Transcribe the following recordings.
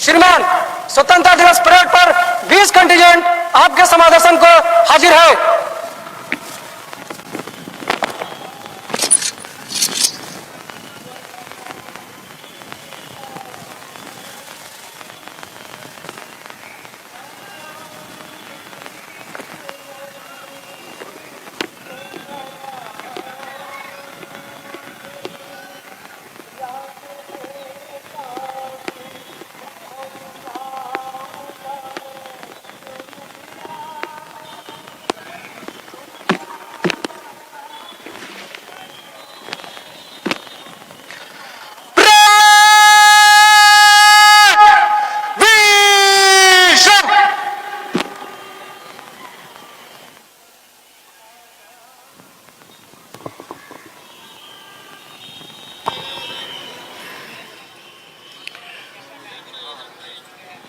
श्रीमान, स्वतंत्रता दिवस परेड पर 20 कंटिजेंट आपके समादर्शन को हाजिर है।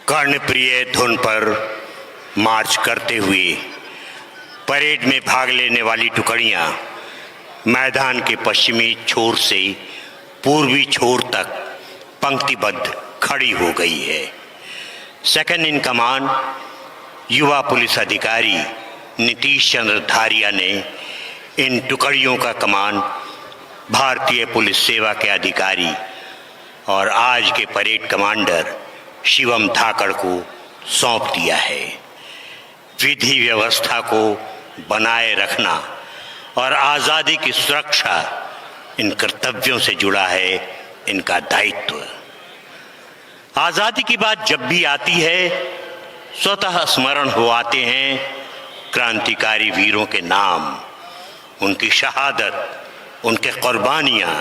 कर्णप्रिय धुन पर मार्च करते हुए परेड में भाग लेने वाली टुकड़ियां मैदान के पश्चिमी छोर से पूर्वी छोर तक पंक्तिबद्ध खड़ी हो गई है। सेकंड इन कमान युवा पुलिस अधिकारी नीतीश चंद्र धारिया ने इन टुकड़ियों का कमान भारतीय पुलिस सेवा के अधिकारी और आज के परेड कमांडर शिवम धाकड़ को सौंप दिया है। विधि व्यवस्था को बनाए रखना और आज़ादी की सुरक्षा इन कर्तव्यों से जुड़ा है इनका दायित्व। आज़ादी की बात जब भी आती है स्वतः स्मरण हो आते हैं क्रांतिकारी वीरों के नाम, उनकी शहादत, उनके कुर्बानियाँ।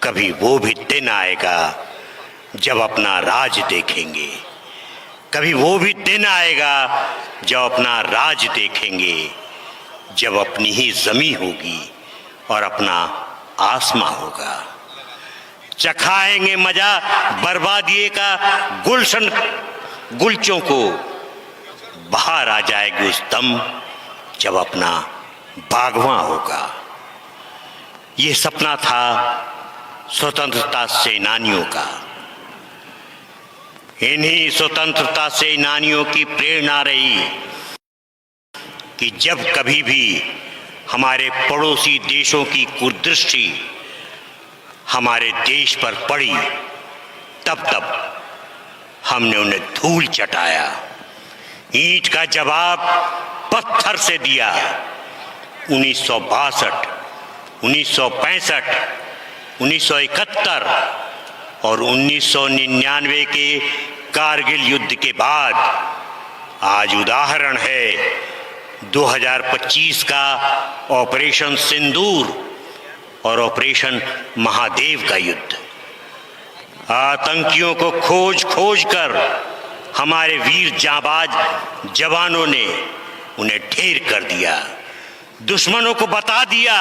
कभी वो भी दिन आएगा जब अपना राज देखेंगे, कभी वो भी दिन आएगा जब अपना राज देखेंगे, जब अपनी ही ज़मीं होगी और अपना आसमां होगा। चखाएंगे मजा बर्बादी का गुलशन गुलचों को, बाहर आ जाएगी उस दम जब अपना बागवां होगा। ये सपना था स्वतंत्रता सेनानियों का। इन्हीं स्वतंत्रता सेनानियों की प्रेरणा रही कि जब कभी भी हमारे पड़ोसी देशों की कुदृष्टि हमारे देश पर पड़ी तब तब हमने उन्हें धूल चटाया, ईंट का जवाब पत्थर से दिया। 1962, 1965, 1971 और 1999 के कारगिल युद्ध के बाद आज उदाहरण है 2025 का ऑपरेशन सिंदूर और ऑपरेशन महादेव का युद्ध। आतंकियों को खोज खोज कर हमारे वीर जांबाज जवानों ने उन्हें ढेर कर दिया। दुश्मनों को बता दिया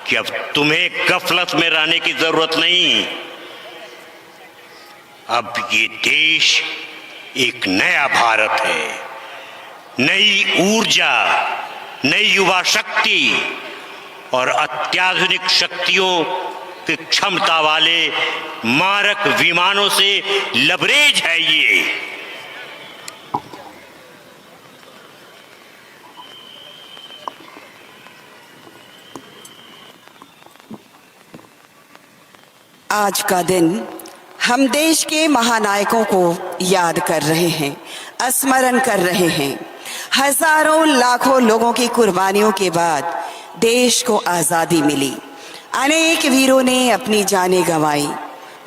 कि अब तुम्हें गफलत में रहने की जरूरत नहीं। अब ये देश एक नया भारत है, नई ऊर्जा, नई युवा शक्ति और अत्याधुनिक शक्तियों की क्षमता वाले मारक विमानों से लबरेज है ये। आज का दिन हम देश के महानायकों को याद कर रहे हैं, स्मरण कर रहे हैं। हजारों लाखों लोगों की कुर्बानियों के बाद देश को आज़ादी मिली। अनेक वीरों ने अपनी जानें गंवाई।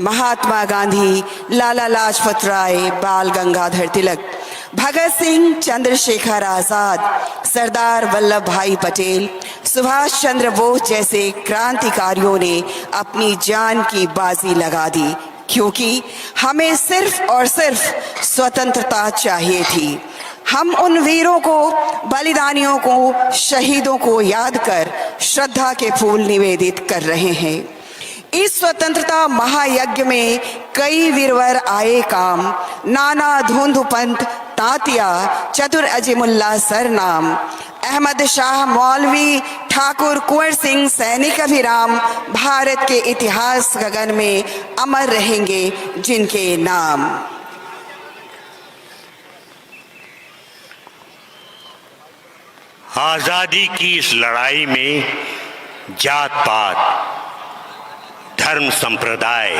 महात्मा गांधी, लाला लाजपत राय, बाल गंगाधर तिलक, भगत सिंह, चंद्रशेखर आजाद, सरदार वल्लभ भाई पटेल, सुभाष चंद्र बोस जैसे क्रांतिकारियों ने अपनी जान की बाजी लगा दी, क्योंकि हमें सिर्फ और सिर्फ स्वतंत्रता चाहिए थी। हम उन वीरों को, बलिदानियों को, शहीदों को याद कर श्रद्धा के फूल निवेदित कर रहे हैं। इस स्वतंत्रता महायज्ञ में कई वीरवर आए काम, नाना धुंध पंथ तातिया, चतुर अजीमुल्ला सरनाम, अहमद शाह मौलवी, ठाकुर कुंवर सिंह सैनिक अभिराम भारत के इतिहास गगन में अमर रहेंगे जिनके नाम। आजादी की इस लड़ाई में जात पात, धर्म, संप्रदाय,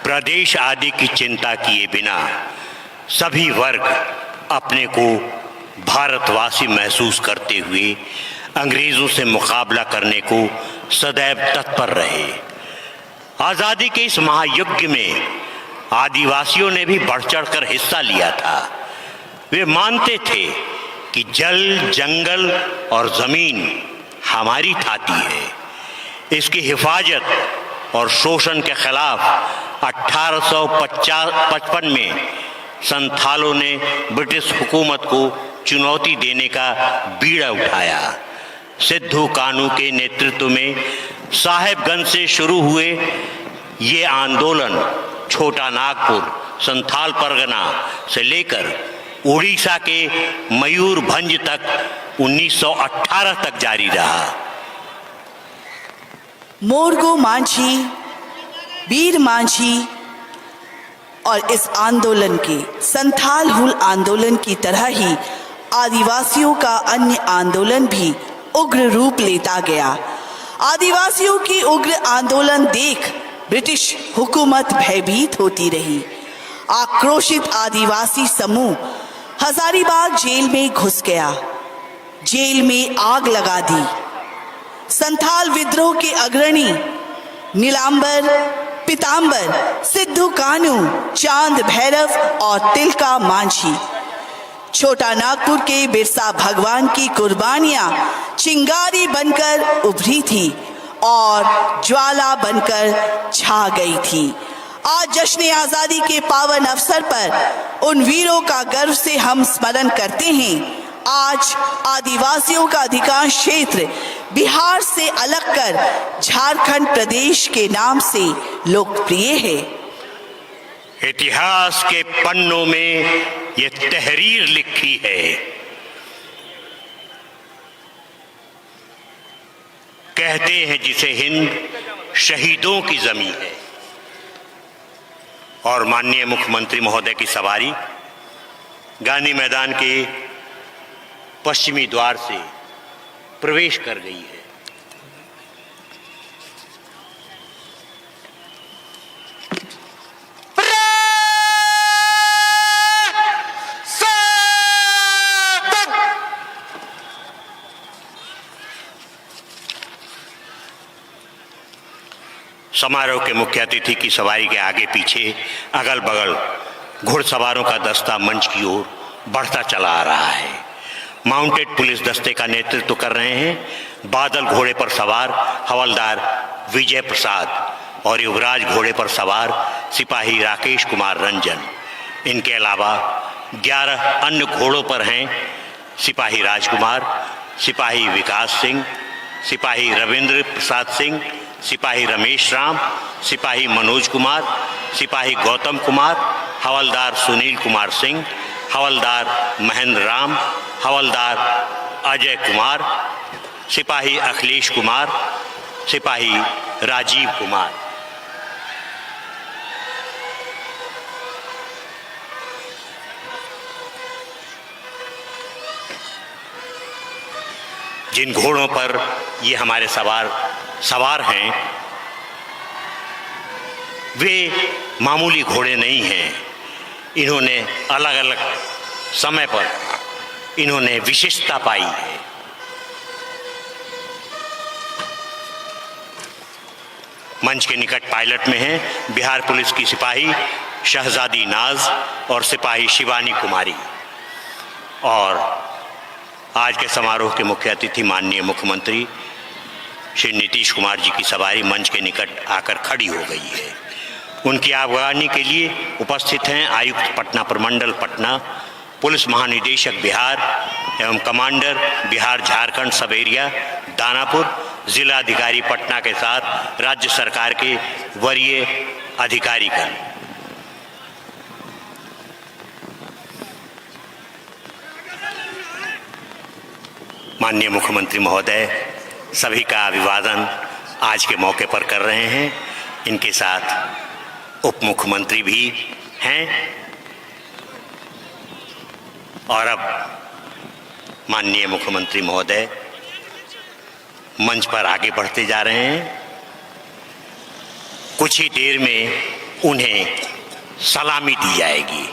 प्रदेश आदि की चिंता किए बिना सभी वर्ग अपने को भारतवासी महसूस करते हुए अंग्रेजों से मुकाबला करने को सदैव तत्पर रहे। आजादी के इस महायुद्ध में आदिवासियों ने भी बढ़ चढ़कर हिस्सा लिया था। वे मानते थे कि जल, जंगल और जमीन हमारी थाती है। इसकी हिफाजत और शोषण के खिलाफ 1855 में संथालों ने ब्रिटिश हुकूमत को चुनौती देने का बीड़ा उठाया। सिद्धू कानू के नेतृत्व में साहेबगंज से शुरू हुए ये आंदोलन छोटा नागपुर, संथाल परगना से लेकर उड़ीसा के मयूरभंज तक 1918 तक जारी रहा। मोरगो मांझी, वीर मांझी और इस आंदोलन के संथाल हुल आंदोलन की तरह ही आदिवासियों का अन्य आंदोलन भी उग्र रूप लेता गया। आदिवासियों की उग्र आंदोलन देख ब्रिटिश हुकूमत भयभीत होती रही। आक्रोशित आदिवासी समूह हजारीबाग जेल में घुस गया, जेल में आग लगा दी। संथाल विद्रोह के अग्रणी नीलांबर, पीतांबर, सिद्धू कानू, चांद भैरव और तिलका मांझी, छोटा नागपुर के बिरसा भगवान की कुर्बानियां चिंगारी बनकर उभरी थी और ज्वाला बनकर छा गई थी। आज जश्न आजादी के पावन अवसर पर उन वीरों का गर्व से हम स्मरण करते हैं। आज आदिवासियों का अधिकांश क्षेत्र बिहार से अलग कर झारखंड प्रदेश के नाम से लोकप्रिय है। इतिहास के पन्नों में ये तहरीर लिखी है, कहते हैं जिसे हिंद शहीदों की जमीन है। और माननीय मुख्यमंत्री महोदय की सवारी गांधी मैदान के पश्चिमी द्वार से प्रवेश कर गई है। समारोह के मुख्य अतिथि की सवारी के आगे पीछे अगल बगल घुड़सवारों का दस्ता मंच की ओर बढ़ता चला आ रहा है। माउंटेड पुलिस दस्ते का नेतृत्व कर रहे हैं बादल घोड़े पर सवार हवलदार विजय प्रसाद और युवराज घोड़े पर सवार सिपाही राकेश कुमार रंजन। इनके अलावा 11 अन्य घोड़ों पर हैं सिपाही राजकुमार, सिपाही विकास सिंह, सिपाही रविंद्र प्रसाद सिंह, सिपाही रमेश राम, सिपाही मनोज कुमार, सिपाही गौतम कुमार, हवलदार सुनील कुमार सिंह, हवलदार महेंद्र राम, हवलदार अजय कुमार, सिपाही अखिलेश कुमार, सिपाही राजीव कुमार। जिन घोड़ों पर ये हमारे सवार हैं वे मामूली घोड़े नहीं हैं। इन्होंने अलग अलग समय पर इन्होंने विशिष्टता पाई है। मंच के निकट पायलट में हैं बिहार पुलिस की सिपाही शहजादी नाज और सिपाही शिवानी कुमारी। और आज के समारोह के मुख्य अतिथि माननीय मुख्यमंत्री श्री नीतीश कुमार जी की सवारी मंच के निकट आकर खड़ी हो गई है। उनकी आगवानी के लिए उपस्थित हैं आयुक्त पटना प्रमंडल पटना, पुलिस महानिदेशक बिहार एवं कमांडर बिहार झारखंड सब एरिया दानापुर, जिलाधिकारी पटना के साथ राज्य सरकार के वरीय अधिकारीगण। माननीय मुख्यमंत्री महोदय सभी का अभिवादन आज के मौके पर कर रहे हैं। इनके साथ उप मुख्यमंत्री भी हैं और अब माननीय मुख्यमंत्री महोदय मंच पर आगे बढ़ते जा रहे हैं। कुछ ही देर में उन्हें सलामी दी जाएगी।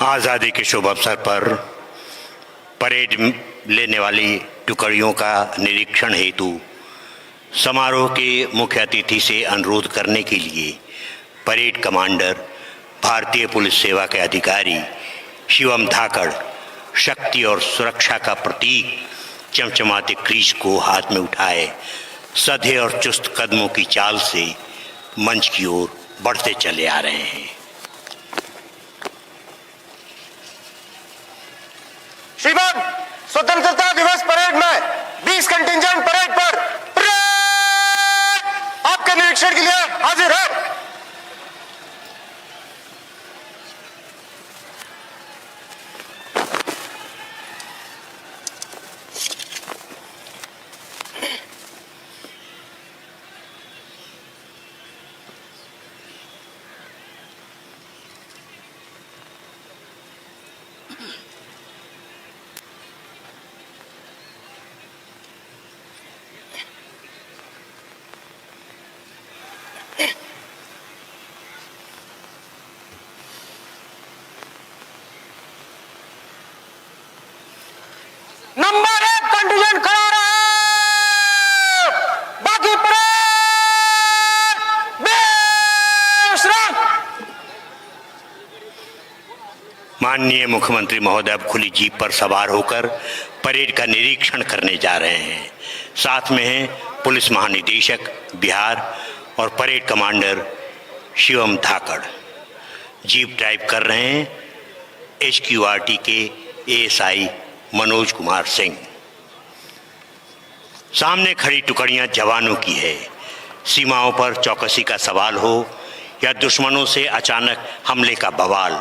आज़ादी के शुभ अवसर पर परेड लेने वाली टुकड़ियों का निरीक्षण हेतु समारोह के मुख्य अतिथि से अनुरोध करने के लिए परेड कमांडर भारतीय पुलिस सेवा के अधिकारी शिवम धाकड़ शक्ति और सुरक्षा का प्रतीक चमचमाते क्रीज को हाथ में उठाए सधे और चुस्त कदमों की चाल से मंच की ओर बढ़ते चले आ रहे हैं। श्रीमान, स्वतंत्रता दिवस परेड में 20 कंटिंजेंट परेड पर आपके निरीक्षण के लिए हाजिर है। नंबर 1 कंटिजेंट खड़ा रहे, बाकी परेड बेशर्म। माननीय मुख्यमंत्री महोदय अब खुली जीप पर सवार होकर परेड का निरीक्षण करने जा रहे हैं। साथ में हैं पुलिस महानिदेशक बिहार और परेड कमांडर शिवम धाकड़। जीप ड्राइव कर रहे हैं HQRT के ASI मनोज कुमार सिंह। सामने खड़ी टुकड़ियां जवानों की है। सीमाओं पर चौकसी का सवाल हो या दुश्मनों से अचानक हमले का बवाल,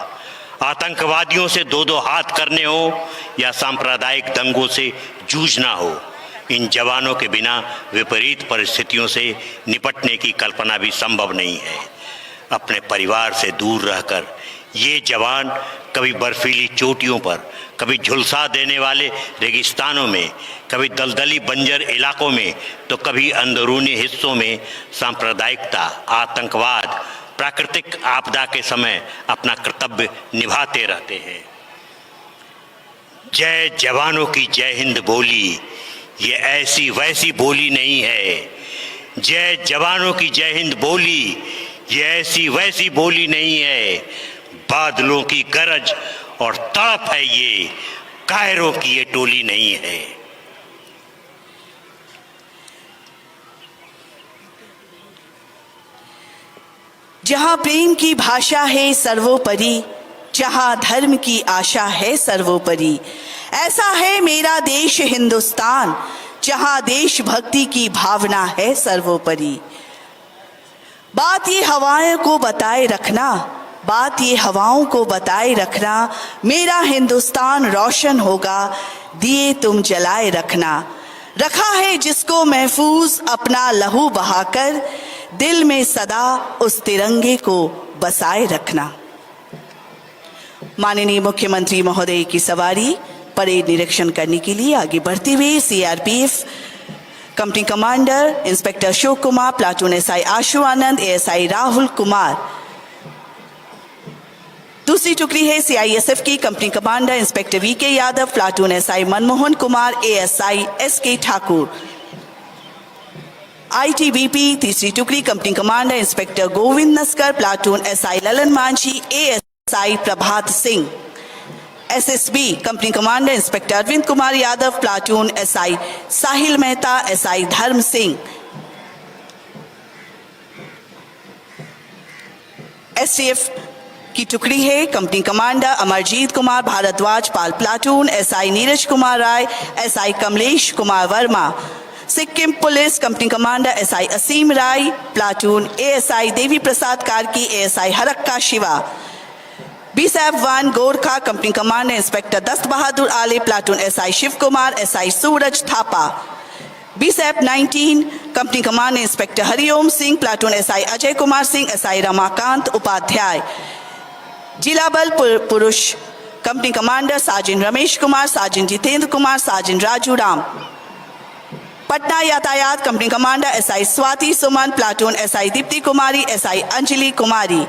आतंकवादियों से दो हाथ करने हो या सांप्रदायिक दंगों से जूझना हो, इन जवानों के बिना विपरीत परिस्थितियों से निपटने की कल्पना भी संभव नहीं है। अपने परिवार से दूर रहकर ये जवान कभी बर्फीली चोटियों पर, कभी झुलसा देने वाले रेगिस्तानों में, कभी दलदली बंजर इलाकों में, तो कभी अंदरूनी हिस्सों में सांप्रदायिकता, आतंकवाद, प्राकृतिक आपदा के समय अपना कर्तव्य निभाते रहते हैं। जय जवानों की जय हिंद बोली ये ऐसी वैसी बोली नहीं है। जय जवानों की जय हिंद बोली ये ऐसी वैसी बोली नहीं है। बादलों की गरज और तड़प है ये, कायरों की ये टोली नहीं है। जहां प्रेम की भाषा है सर्वोपरि, जहां धर्म की आशा है सर्वोपरि, ऐसा है मेरा देश हिंदुस्तान, जहां देशभक्ति की भावना है सर्वोपरि। बात ये हवाओं को बताए रखना, बात ये हवाओं को बताए रखना, मेरा हिंदुस्तान रोशन होगा, दिए तुम जलाए रखना। रखा है जिसको महफूज अपना लहू बहाकर, दिल में सदा उस तिरंगे को बसाए रखना। माननीय मुख्यमंत्री महोदय की सवारी परेड निरीक्षण करने के लिए आगे बढ़ते हुए CRPF company commander inspector Ashok Kumar, platoon SI Ashu Anand, ASI Rahul Kumar दूसरी टुकड़ी है सीआईएसएफ की company commander inspector V K Yadav, platoon SI Manmohan Kumar, ASI S K Thakur. ITBP तीसरी टुकड़ी company commander inspector Govind Naskar, platoon SI Lalan Manjhi, ASI Prabhat Singh. SSB company commander inspector Arvind Kumar Yadav, platoon SI Sahil Mehta, SI Dharm Singh. STF की टुकड़ी है company commander Amarjeet Kumar Bhardwaj, Pal, platoon SI Neeraj Kumar Rai, SI Kamlesh Kumar Verma. Sikkim police company commander SI Aseem Rai, platoon ASI Devi Prasad Karki, ASI Harakka Shiva. BSAP-1 Gorkha company commander inspector Dast Bahadur Ale, platoon SI Shiv Kumar, SI Suraj Thapa. BSAP-19 company commander inspector Hariom Singh, platoon SI Ajay Kumar Singh, SI Ramakant Upadhyay. जिला बल पुरुष company commander साजिन रमेश कुमार, साजिन जितेंद्र कुमार, साजिन राजू राम। पटना यातायात कंपनी कमांडर एसआई स्वाति सुमन, platoon SI Deepti कुमारी, SI Anjali कुमारी।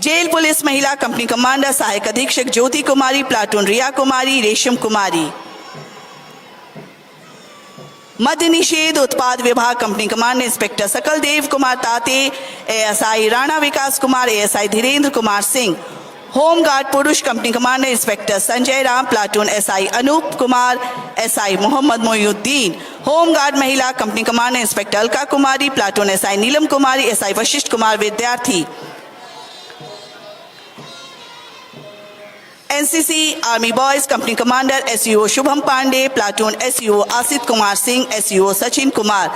Jail police महिला company commander सहायक अधीक्षक ज्योति कुमारी, प्लाटून रिया कुमारी, रेशम कुमारी। मद्य निषेध उत्पाद विभाग कंपनी कमांडर इंस्पेक्टर सकल Dev Kumar Tate, ASI Rana Vikas Kumar, ASI Dhirendra Kumar Singh. Home guard पुरुष company commander inspector Sanjay Ram, platoon SI Anoop Kumar, SI Mohammad Moinuddin. Home guard महिला company commander inspector Alka Kumari, platoon SI Neelam Kumari, SI Vashishtha Kumar Vidyarthi. NCC army boys company commander SEO Shubham Pandey, platoon SEO Asit Kumar Singh, SEO Sachin Kumar.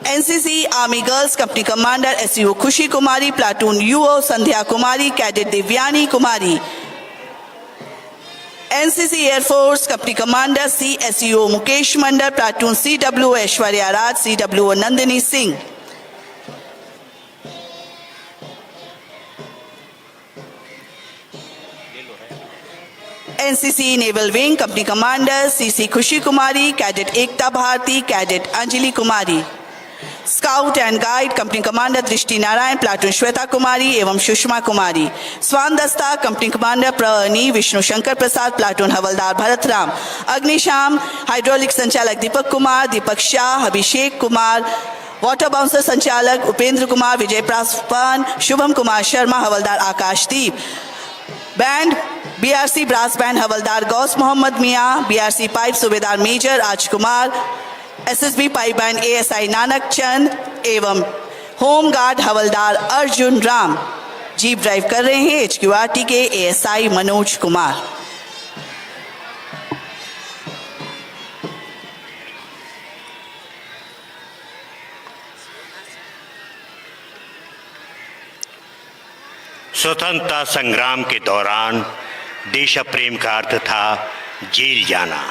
NCC army girls company commander SEO Khushi Kumari, platoon UO Sandhya Kumari, cadet Divyani Kumari. NCC air force company commander C SEO Mukesh Mandal, platoon CW Aishwarya Raj, CW Nandini Singh. NCC naval wing company commander CC Khushi Kumari, cadet Ekta Bharti, cadet Anjali Kumari. Scout and guide company commander Drishti Narayan, platoon Shweta कुमारी एवं सुषमा कुमारी। स्वान दस्ता company commander प्रनी Vishnu Shankar Prasad, platoon हवलदार भरत राम। अग्निशाम hydraulic संचालक Deepak Kumar, Deepak Shah, Abhishek Kumar. Water bouncer संचालक उपेंद्र कुमार, विजय पासवान, शुभम कुमार शर्मा, हवलदार Akashdeep. Band BRC brass band हवलदार गौस मोहम्मद मियाँ, बीआरसी पाइप सूबेदार major Rajkumar, SSB pipe band ASI Nanak Chand एवं होमगार्ड हवलदार अर्जुन राम। जीप ड्राइव कर रहे हैं HQRT के एएसआई मनोज कुमार। स्वतंत्रता संग्राम के दौरान देश प्रेम का अर्थ था जेल जाना,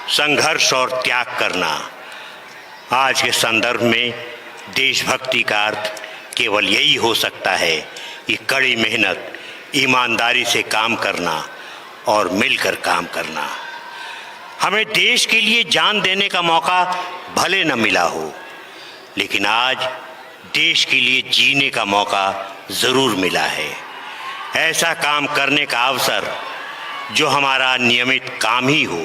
संघर्ष और त्याग करना। आज के संदर्भ में देशभक्ति का अर्थ केवल यही हो सकता है कि कड़ी मेहनत, ईमानदारी से काम करना और मिलकर काम करना। हमें देश के लिए जान देने का मौका भले न मिला हो, लेकिन आज देश के लिए जीने का मौका ज़रूर मिला है। ऐसा काम करने का अवसर जो हमारा नियमित काम ही हो,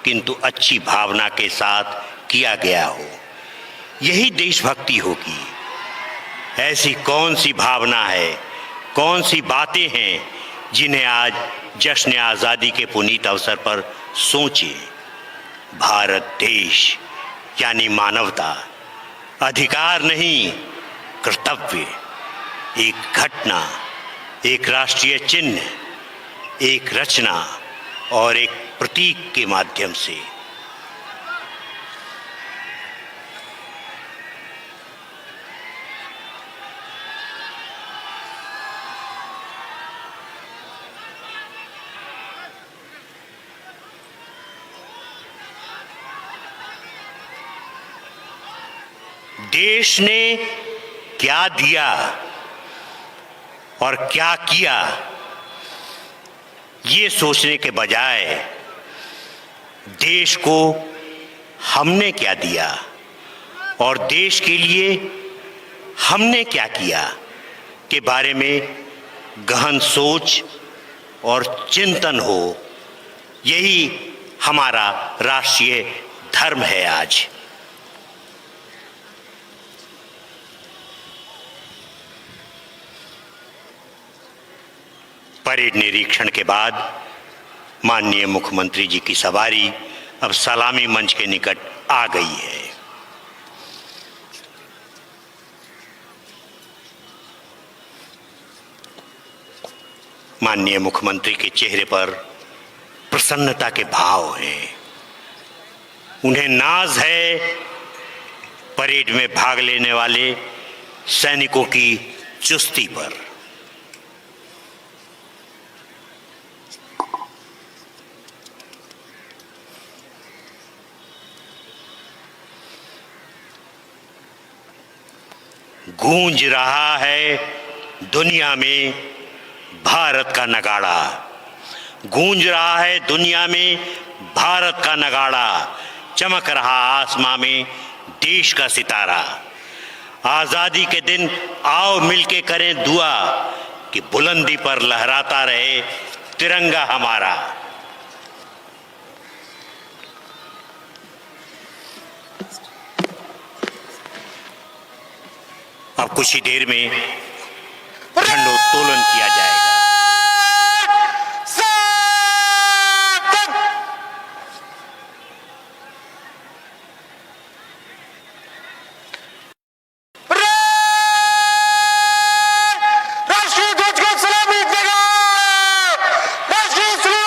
किंतु अच्छी भावना के साथ किया गया हो, यही देशभक्ति होगी। ऐसी कौन सी भावना है, कौन सी बातें हैं जिन्हें आज जश्न आज़ादी के पुनीत अवसर पर सोचें। भारत देश यानी मानवता, अधिकार नहीं कर्तव्य, एक घटना, एक राष्ट्रीय चिन्ह, एक रचना और एक प्रतीक के माध्यम से। देश ने क्या दिया और क्या किया, ये सोचने के बजाय देश को हमने क्या दिया और देश के लिए हमने क्या किया के बारे में गहन सोच और चिंतन हो, यही हमारा राष्ट्रीय धर्म है। आज परेड निरीक्षण के बाद माननीय मुख्यमंत्री जी की सवारी अब सलामी मंच के निकट आ गई है। माननीय मुख्यमंत्री के चेहरे पर प्रसन्नता के भाव हैं। उन्हें नाज है परेड में भाग लेने वाले सैनिकों की चुस्ती पर। गूंज रहा है दुनिया में भारत का नगाड़ा, गूंज रहा है दुनिया में भारत का नगाड़ा, चमक रहा आसमां में देश का सितारा। आजादी के दिन आओ मिलके करें दुआ कि बुलंदी पर लहराता रहे तिरंगा हमारा। अब कुछ ही देर में झंडोत्तोलन किया जाएगा। राष्ट्रीय ध्वज को सलामी देगा। राष्ट्रीय सलामी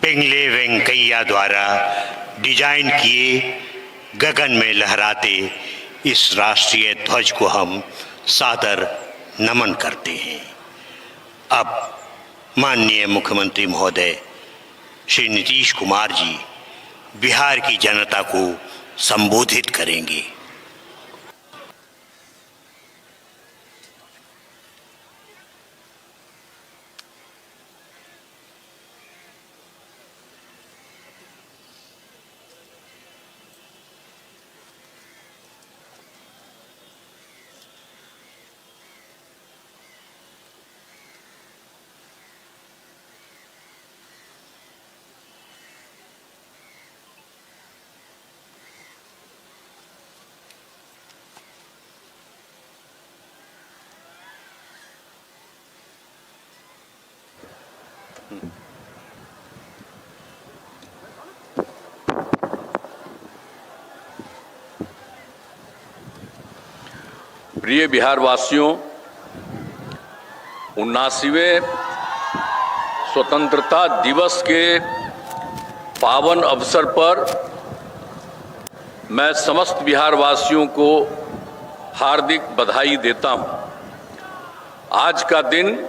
पिंगले वेंकैया द्वारा डिजाइन किए गगन में लहराते इस राष्ट्रीय ध्वज को हम सादर नमन करते हैं। अब माननीय मुख्यमंत्री महोदय श्री नीतीश कुमार जी बिहार की जनता को संबोधित करेंगे। प्रिय बिहार वासियों, 79वें स्वतंत्रता दिवस के पावन अवसर पर मैं समस्त बिहार वासियों को हार्दिक बधाई देता हूं। आज का दिन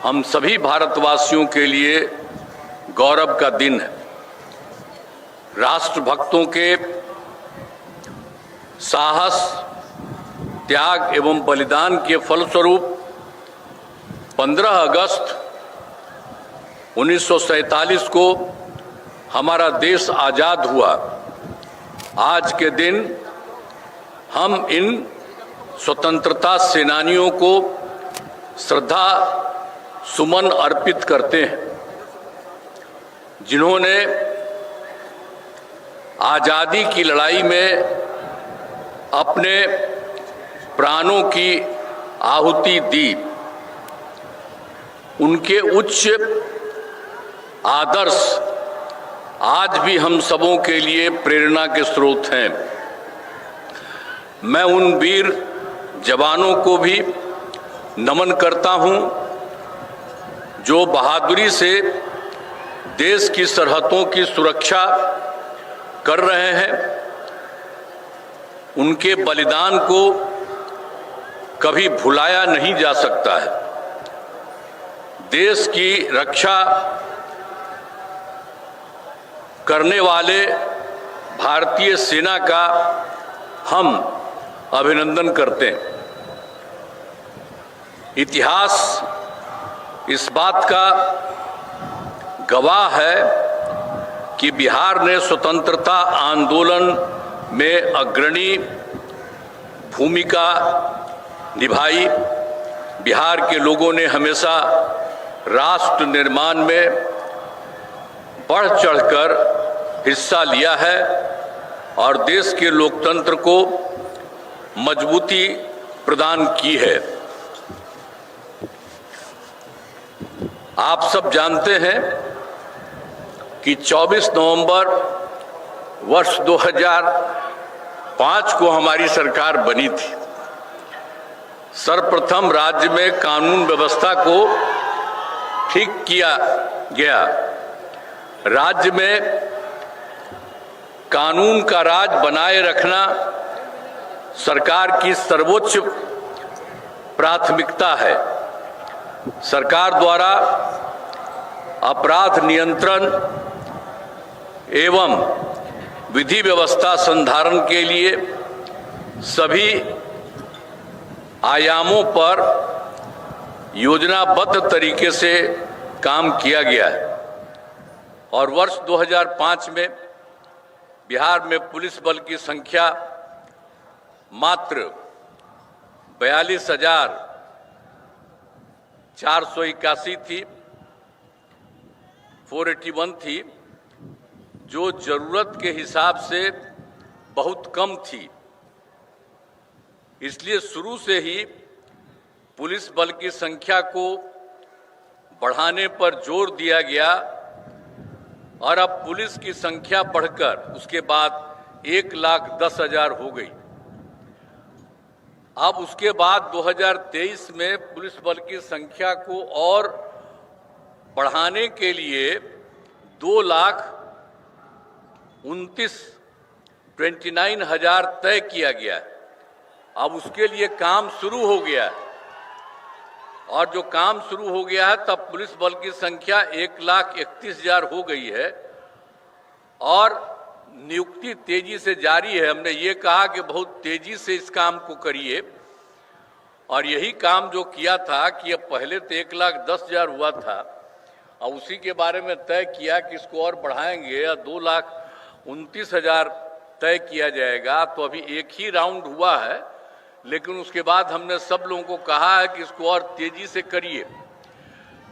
हम सभी भारतवासियों के लिए गौरव का दिन है। राष्ट्रभक्तों के साहस, त्याग एवं बलिदान के फलस्वरूप 15 अगस्त 1947 को हमारा देश आजाद हुआ। आज के दिन हम इन स्वतंत्रता सेनानियों को श्रद्धा सुमन अर्पित करते हैं, जिन्होंने आजादी की लड़ाई में अपने प्राणों की आहुति दी। उनके उच्च आदर्श आज भी हम सबों के लिए प्रेरणा के स्रोत हैं। मैं उन वीर जवानों को भी नमन करता हूं, जो बहादुरी से देश की सरहदों की सुरक्षा कर रहे हैं। उनके बलिदान को कभी भुलाया नहीं जा सकता है। देश की रक्षा करने वाले भारतीय सेना का हम अभिनंदन करते हैं। इतिहास इस बात का गवाह है कि बिहार ने स्वतंत्रता आंदोलन में अग्रणी भूमिका निभाई। बिहार के लोगों ने हमेशा राष्ट्र निर्माण में बढ़ चढ़कर हिस्सा लिया है और देश के लोकतंत्र को मजबूती प्रदान की है। आप सब जानते हैं कि 24 नवंबर वर्ष 2005 को हमारी सरकार बनी थी। सर्वप्रथम राज्य में कानून व्यवस्था को ठीक किया गया। राज्य में कानून का राज बनाए रखना सरकार की सर्वोच्च प्राथमिकता है। सरकार द्वारा अपराध नियंत्रण एवं विधि व्यवस्था संधारण के लिए सभी आयामों पर योजनाबद्ध तरीके से काम किया गया है और वर्ष 2005 में बिहार में पुलिस बल की संख्या मात्र 42,481 थी, 481 थी, जो जरूरत के हिसाब से बहुत कम थी। इसलिए शुरू से ही पुलिस बल की संख्या को बढ़ाने पर जोर दिया गया और अब पुलिस की संख्या बढ़कर उसके बाद 1,10,000 हो गई। अब उसके बाद 2023 में पुलिस बल की संख्या को और बढ़ाने के लिए 2,29,000 तय किया गया है। अब उसके लिए काम शुरू हो गया है और जो काम शुरू हो गया है तब पुलिस बल की संख्या 1,31,000 हो गई है और नियुक्ति तेजी से जारी है। हमने ये कहा कि बहुत तेजी से इस काम को करिए और यही काम जो किया था कि अब पहले तो 1,10,000 हुआ था और उसी के बारे में तय किया कि इसको और बढ़ाएंगे या 2,29,000 तय किया जाएगा। तो अभी एक ही राउंड हुआ है, लेकिन उसके बाद हमने सब लोगों को कहा है कि इसको और तेजी से करिए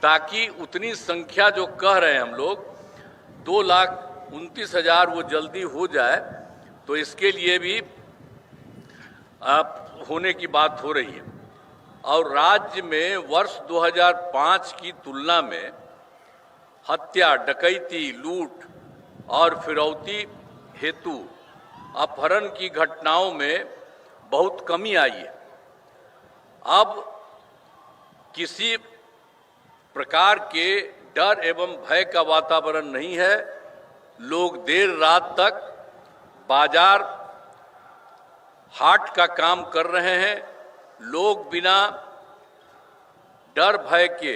ताकि उतनी संख्या जो कह रहे हैं हम लोग 2,29,000 वो जल्दी हो जाए। तो इसके लिए भी होने की बात हो रही है और राज्य में वर्ष 2005 की तुलना में हत्या, डकैती, लूट और फिरौती हेतु अपहरण की घटनाओं में बहुत कमी आई है। अब किसी प्रकार के डर एवं भय का वातावरण नहीं है। लोग देर रात तक बाजार हाट का काम कर रहे हैं। लोग बिना डर भय के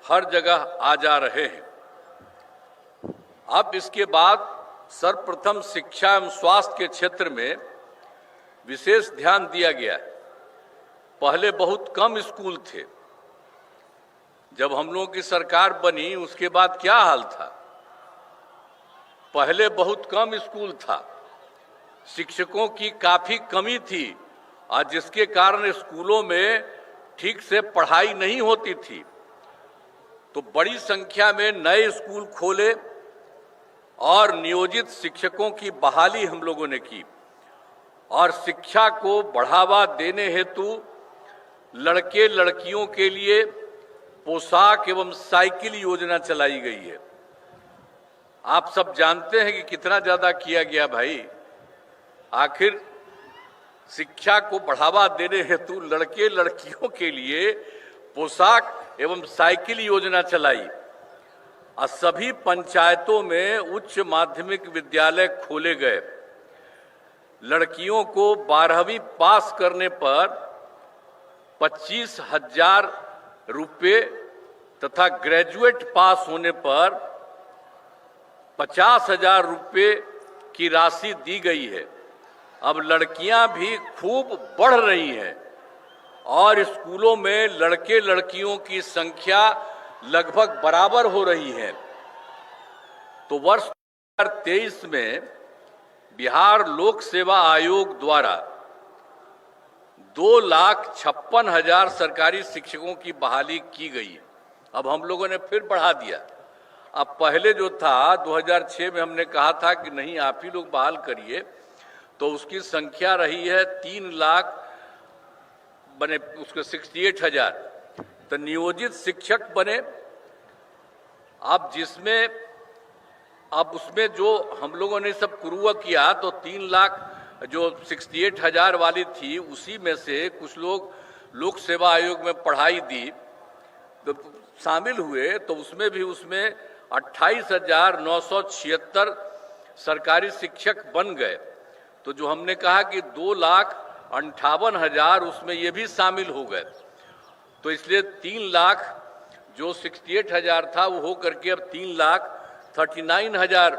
हर जगह आ जा रहे हैं। अब इसके बाद सर्वप्रथम शिक्षा एवं स्वास्थ्य के क्षेत्र में विशेष ध्यान दिया गया। पहले बहुत कम स्कूल थे। जब हम लोगों की सरकार बनी उसके बाद क्या हाल था? पहले बहुत कम स्कूल था, शिक्षकों की काफी कमी थी और जिसके कारण स्कूलों में ठीक से पढ़ाई नहीं होती थी। तो बड़ी संख्या में नए स्कूल खोले और नियोजित शिक्षकों की बहाली हम लोगों ने की और शिक्षा को बढ़ावा देने हेतु लड़के लड़कियों के लिए पोशाक एवं साइकिल योजना चलाई गई है। आप सब जानते हैं कि कितना ज्यादा किया गया भाई। आखिर शिक्षा को बढ़ावा देने हेतु लड़के लड़कियों के लिए पोशाक एवं साइकिल योजना चलाई और सभी पंचायतों में उच्च माध्यमिक विद्यालय खोले गए। लड़कियों को 12वीं पास करने पर 25,000 रुपये तथा ग्रेजुएट पास होने पर 50,000 रुपये की राशि दी गई है। अब लड़कियां भी खूब बढ़ रही हैं और स्कूलों में लड़के लड़कियों की संख्या लगभग बराबर हो रही है। तो वर्ष 2023 में बिहार लोक सेवा आयोग द्वारा 2,56,000 सरकारी शिक्षकों की बहाली की गई है। अब हम लोगों ने फिर बढ़ा दिया। अब पहले जो था 2006 में हमने कहा था कि नहीं आप ही लोग बहाल करिए, तो उसकी संख्या रही है 3 लाख बने, उसके 68,000 तो नियोजित शिक्षक बने। अब जिसमें अब उसमें जो हम लोगों ने सब कुरुआ किया तो 3 लाख जो 68,000 वाली थी उसी में से कुछ लोग लोक सेवा आयोग में पढ़ाई दी तो शामिल हुए, तो उसमें भी उसमें 28,976 सरकारी शिक्षक बन गए। तो जो हमने कहा कि 2,58,000 उसमें ये भी शामिल हो गए। तो इसलिए 3 लाख जो 68,000 था वो हो करके अब 3,39,000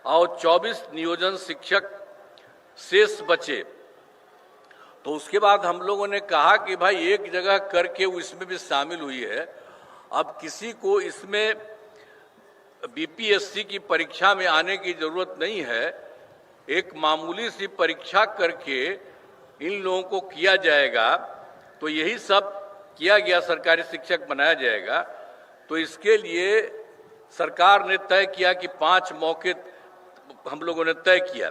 और 24 नियोजन शिक्षक शेष बचे। तो उसके बाद हम लोगों ने कहा कि भाई एक जगह करके वो इसमें भी शामिल हुई है। अब किसी को इसमें बीपीएससी की परीक्षा में आने की जरूरत नहीं है। एक मामूली सी परीक्षा करके इन लोगों को किया जाएगा। तो यही सब किया गया, सरकारी शिक्षक बनाया जाएगा। तो इसके लिए सरकार ने तय किया कि 5 मौके हम लोगों ने तय किया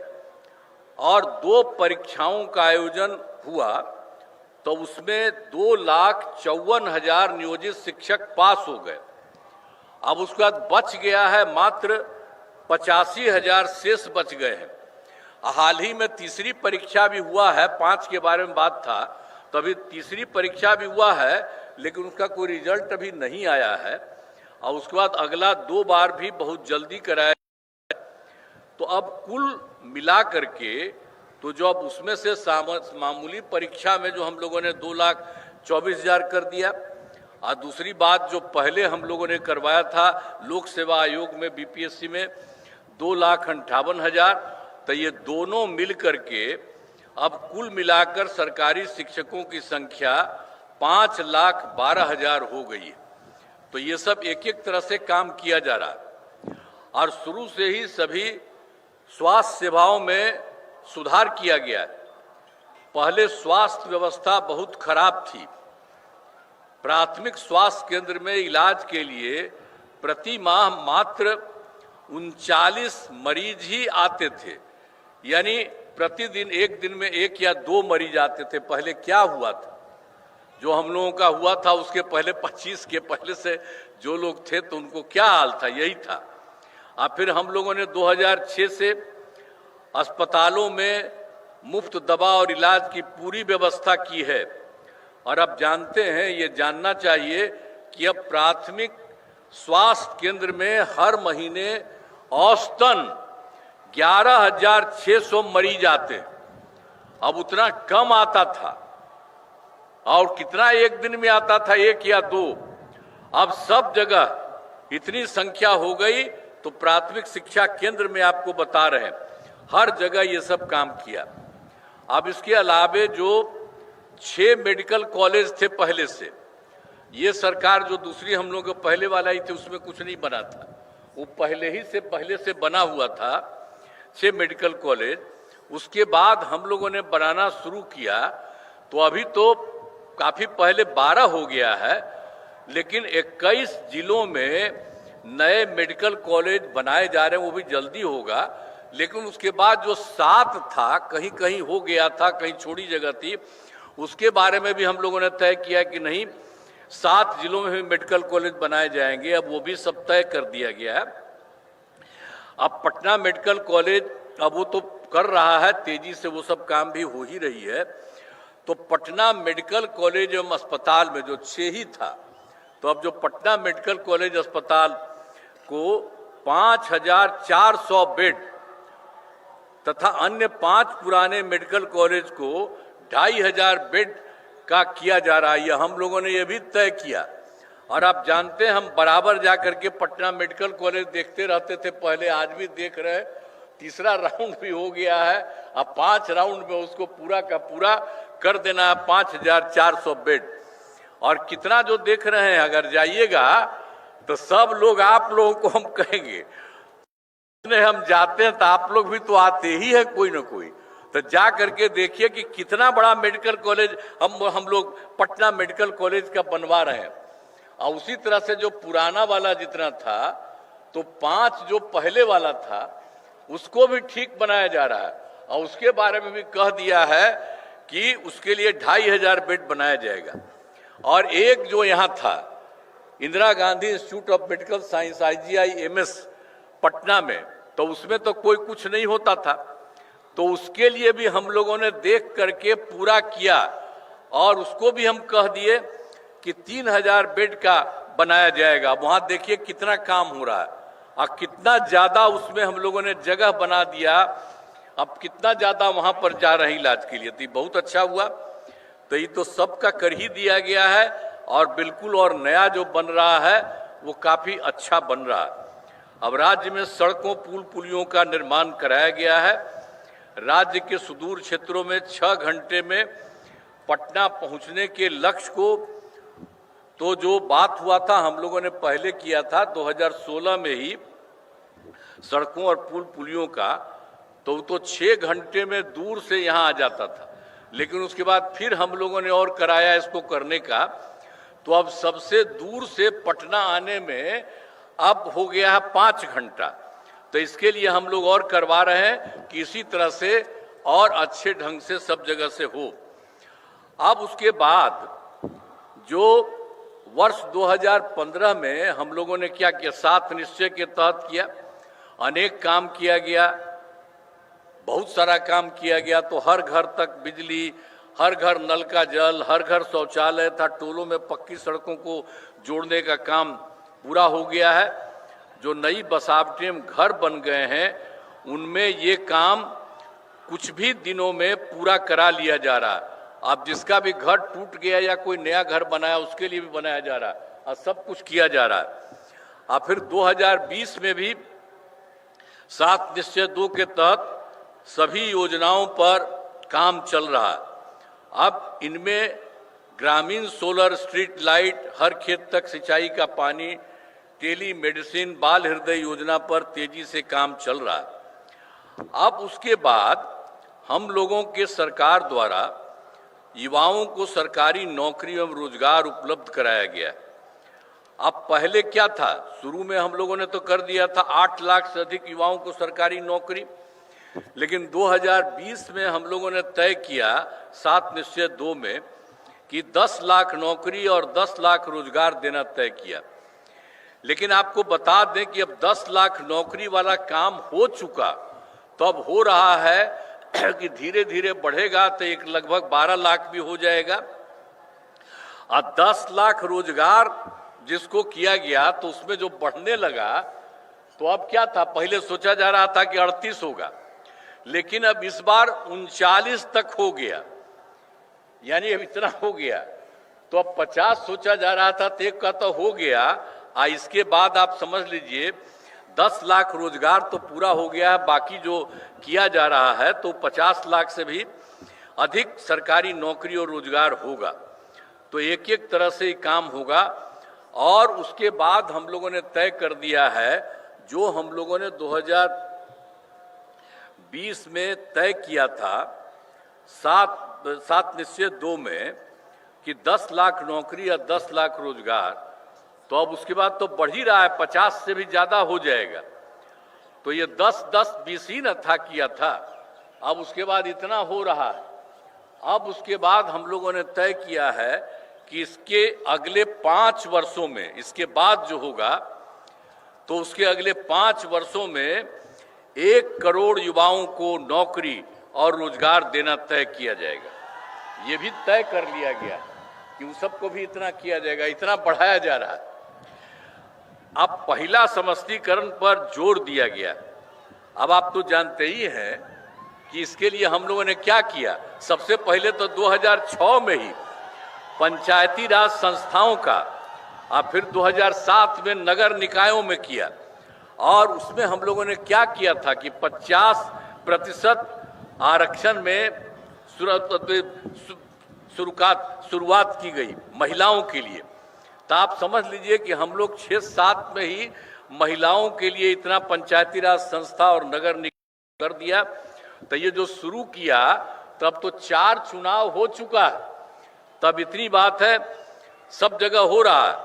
और 2 परीक्षाओं का आयोजन हुआ। तो उसमें 2,54,000 नियोजित शिक्षक पास हो गए। अब उसके बाद बच गया है मात्र 85,000 शेष बच गए हैं। हाल ही में तीसरी परीक्षा भी हुआ है, 5 के बारे में बात था, तो अभी तीसरी परीक्षा भी हुआ है लेकिन उसका कोई रिजल्ट अभी नहीं आया है। और उसके बाद अगला 2 बार भी बहुत जल्दी कराया। तो अब कुल मिला करके तो जो अब उसमें से मामूली परीक्षा में जो हम लोगों ने 2,24,000 कर दिया और दूसरी बात जो पहले हम लोगों ने करवाया था लोक सेवा आयोग में बीपीएससी में 2,58,000, तो ये दोनों मिल करके अब कुल मिलाकर सरकारी शिक्षकों की संख्या 5,12,000 हो गई है। तो ये सब एक एक तरह से काम किया जा रहा है और शुरू से ही सभी स्वास्थ्य सेवाओं में सुधार किया गया है। पहले स्वास्थ्य व्यवस्था बहुत खराब थी। प्राथमिक स्वास्थ्य केंद्र में इलाज के लिए प्रति माह मात्र 39 मरीज ही आते थे, यानी प्रतिदिन एक दिन में 1 या 2 मरीज आते थे। पहले क्या हुआ था, जो हम लोगों का हुआ था उसके पहले 25 के पहले से जो लोग थे तो उनको क्या हाल था, यही था। अब फिर हम लोगों ने 2006 से अस्पतालों में मुफ्त दवा और इलाज की पूरी व्यवस्था की है। और अब जानते हैं, ये जानना चाहिए कि अब प्राथमिक स्वास्थ्य केंद्र में हर महीने औसतन 11,600 मरीज आते हैं। अब उतना कम आता था, और कितना एक दिन में आता था, 1 या 2। अब सब जगह इतनी संख्या हो गई, तो प्राथमिक शिक्षा केंद्र में आपको बता रहे हैं हर जगह ये सब काम किया। अब इसके अलावे जो 6 मेडिकल कॉलेज थे पहले से, ये सरकार जो दूसरी हम लोग पहले वाला ही थे उसमें कुछ नहीं बना था, वो पहले से बना हुआ था 6 मेडिकल कॉलेज। उसके बाद हम लोगों ने बनाना शुरू किया, तो अभी तो काफी पहले 12 हो गया है, लेकिन 21 जिलों में नए मेडिकल कॉलेज बनाए जा रहे हैं, वो भी जल्दी होगा। लेकिन उसके बाद जो 7 था, कहीं कहीं हो गया था, कहीं छोटी जगह थी, उसके बारे में भी हम लोगों ने तय किया कि नहीं, 7 जिलों में भी मेडिकल कॉलेज बनाए जाएंगे। अब वो भी सब तय कर दिया गया है। अब पटना मेडिकल कॉलेज अब वो तो कर रहा है तेजी से, वो सब काम भी हो ही रही है। तो पटना मेडिकल कॉलेज एवं अस्पताल में जो 6 ही था, तो अब जो पटना मेडिकल कॉलेज अस्पताल को 5,400 बेड तथा अन्य 5 पुराने मेडिकल कॉलेज को 2,500 बेड का किया जा रहा है। यह हम लोगों ने ये भी तय किया। और आप जानते हैं, हम बराबर जाकर के पटना मेडिकल कॉलेज देखते रहते थे पहले, आज भी देख रहे हैं। तीसरा राउंड भी हो गया है, अब 5 राउंड में उसको पूरा का पूरा कर देना है, 5,400 बेड। और कितना जो देख रहे हैं, अगर जाइएगा तो सब लोग आप लोगों को हम कहेंगे, हम जाते हैं तो आप लोग भी तो आते ही है कोई ना कोई, तो जा करके देखिए कि कितना बड़ा मेडिकल कॉलेज हम लोग पटना मेडिकल कॉलेज का बनवा रहे हैं। और उसी तरह से जो पुराना वाला जितना था, तो 5 जो पहले वाला था उसको भी ठीक बनाया जा रहा है। और उसके बारे में भी कह दिया है कि उसके लिए 2,500 बेड बनाया जाएगा। और एक जो यहाँ था Indira Gandhi institute of medical science IGIMS Patna में, तो उसमें तो कोई कुछ नहीं होता था, तो उसके लिए भी हम लोगों ने देख करके पूरा किया। और उसको भी हम कह दिए कि 3,000 बेड का बनाया जाएगा। वहां देखिए कितना काम हो रहा है, और कितना ज्यादा उसमें हम लोगों ने जगह बना दिया। अब कितना ज्यादा वहां पर जा रहे हैं इलाज के लिए, तो बहुत अच्छा हुआ। तो ये तो सबका कर ही दिया गया है, और बिल्कुल और नया जो बन रहा है वो काफी अच्छा बन रहा है। अब राज्य में सड़कों पुल पुलियों का निर्माण कराया गया है। राज्य के सुदूर क्षेत्रों में 6 घंटे में पटना पहुंचने के लक्ष्य को, तो जो बात हुआ था हम लोगों ने पहले किया था 2016 में ही सड़कों और पुल पुलियों का, तो 6 घंटे में दूर से यहाँ आ जाता था। लेकिन उसके बाद फिर हम लोगों ने और कराया इसको करने का, तो अब सबसे दूर से पटना आने में अब हो गया है 5 घंटा। तो इसके लिए हम लोग और करवा रहे हैं कि इसी तरह से और अच्छे ढंग से सब जगह से हो। अब उसके बाद जो वर्ष 2015 में हम लोगों ने क्या किया, 7 निश्चय के तहत किया, अनेक काम किया गया, बहुत सारा काम किया गया। तो हर घर तक बिजली, हर घर नल का जल, हर घर शौचालय था, टोलों में पक्की सड़कों को जोड़ने का काम पूरा हो गया है। जो नई बसावटें घर बन गए हैं उनमें ये काम कुछ भी दिनों में पूरा करा लिया जा रहा है। अब जिसका भी घर टूट गया या कोई नया घर बनाया उसके लिए भी बनाया जा रहा है, और सब कुछ किया जा रहा है। अब फिर 2020 में भी 7 निश्चय 2 के तहत सभी योजनाओं पर काम चल रहा है। अब इनमें ग्रामीण सोलर स्ट्रीट लाइट, हर खेत तक सिंचाई का पानी, टेली मेडिसिन, बाल हृदय योजना पर तेजी से काम चल रहा है। अब उसके बाद हम लोगों के सरकार द्वारा युवाओं को सरकारी नौकरी एवं रोजगार उपलब्ध कराया गया। अब पहले क्या था, शुरू में हम लोगों ने तो कर दिया था 8 लाख से अधिक युवाओं को सरकारी नौकरी, लेकिन 2020 में हम लोगों ने तय किया 7 निश्चय 2 में कि 10 लाख नौकरी और 10 लाख रोजगार देना तय किया। लेकिन आपको बता दें कि अब 10 लाख नौकरी वाला काम हो चुका, तो अब हो रहा है कि धीरे धीरे बढ़ेगा तो एक लगभग 12 लाख भी हो जाएगा। और 10 लाख रोजगार जिसको किया गया तो उसमें जो बढ़ने लगा, तो अब क्या था, पहले सोचा जा रहा था कि 38 होगा, लेकिन अब इस बार 39 तक हो गया, यानी अब इतना हो गया। तो अब 50 सोचा जा रहा था, तो एक का तो हो गया। इसके बाद आप समझ लीजिए 10 लाख रोजगार तो पूरा हो गया है, बाकी जो किया जा रहा है तो 50 लाख से भी अधिक सरकारी नौकरी और रोजगार होगा। तो एक एक तरह से काम होगा। और उसके बाद हम लोगों ने तय कर दिया है, जो हम लोगों ने 2020 में तय किया था 7 निश्चय 2 में कि 10 लाख नौकरी या 10 लाख रोजगार, तो अब उसके बाद तो बढ़ ही रहा है, 50 से भी ज्यादा हो जाएगा। तो ये 10-10-20 ही न था किया था, अब उसके बाद इतना हो रहा है। अब उसके बाद हम लोगों ने तय किया है कि इसके अगले 5 वर्षों में, इसके बाद जो होगा तो उसके अगले 5 वर्षों में 1 करोड़ युवाओं को नौकरी और रोजगार देना तय किया जाएगा। ये भी तय कर लिया गया कि उस सबको भी इतना किया जाएगा, इतना बढ़ाया जा रहा है। अब पहला समष्टीकरण पर जोर दिया गया। अब आप तो जानते ही हैं कि इसके लिए हम लोगों ने क्या किया। सबसे पहले तो 2006 में ही पंचायती राज संस्थाओं का, और फिर 2007 में नगर निकायों में किया। और उसमें हम लोगों ने क्या किया था कि 50% आरक्षण में शुरुआत की गई महिलाओं के लिए। तो आप समझ लीजिए कि हम लोग 6-7 में ही महिलाओं के लिए इतना पंचायती राज संस्था और नगर निकाय कर दिया। तो ये जो शुरू किया, तब तो 4 चुनाव हो चुका है, तब इतनी बात है, सब जगह हो रहा है।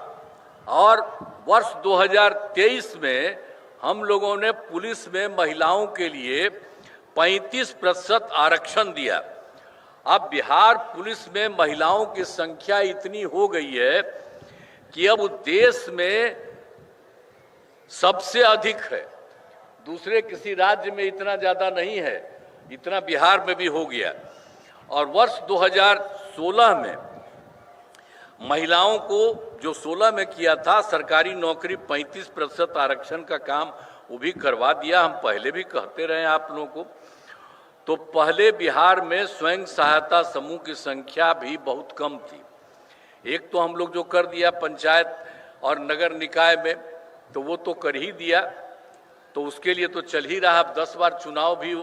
और वर्ष 2023 में हम लोगों ने पुलिस में महिलाओं के लिए 35% आरक्षण दिया। अब बिहार पुलिस में महिलाओं की संख्या इतनी हो गई है कि अब देश में सबसे अधिक है, दूसरे किसी राज्य में इतना ज्यादा नहीं है, इतना बिहार में भी हो गया। और वर्ष 2016 में महिलाओं को जो 16 में किया था सरकारी नौकरी 35% आरक्षण का काम, वो भी करवा दिया। हम पहले भी कहते रहे आप लोगों को। तो पहले बिहार में स्वयं सहायता समूह की संख्या भी बहुत कम थी। एक तो हम लोग जो कर दिया पंचायत और नगर निकाय में, तो वो तो कर ही दिया, तो उसके लिए तो चल ही रहा। अब 10 बार चुनाव भी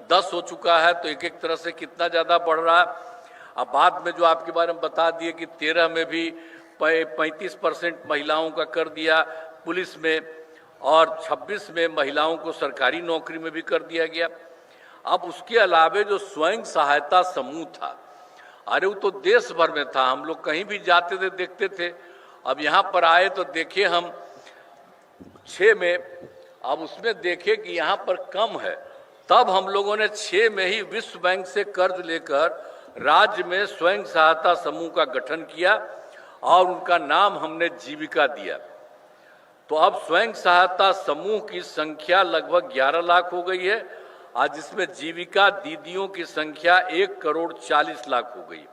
10 हो चुका है, तो एक एक तरह से कितना ज़्यादा बढ़ रहा है। अब बाद में जो आपके बारे में बता दिए कि 13 में भी 35% महिलाओं का कर दिया पुलिस में, और 26 में महिलाओं को सरकारी नौकरी में भी कर दिया गया। अब उसके अलावे जो स्वयं सहायता समूह था, अरे वो तो देश भर में था, हम लोग कहीं भी जाते थे देखते थे। अब यहाँ पर आए तो देखे हम 6 में, अब उसमें देखे कि यहाँ पर कम है, तब हम लोगों ने 6 में ही विश्व बैंक से कर्ज लेकर राज्य में स्वयं सहायता समूह का गठन किया और उनका नाम हमने जीविका दिया। तो अब स्वयं सहायता समूह की संख्या लगभग 11 लाख हो गई है, आज जिसमें जीविका दीदियों की संख्या 1,40,00,000 हो गई।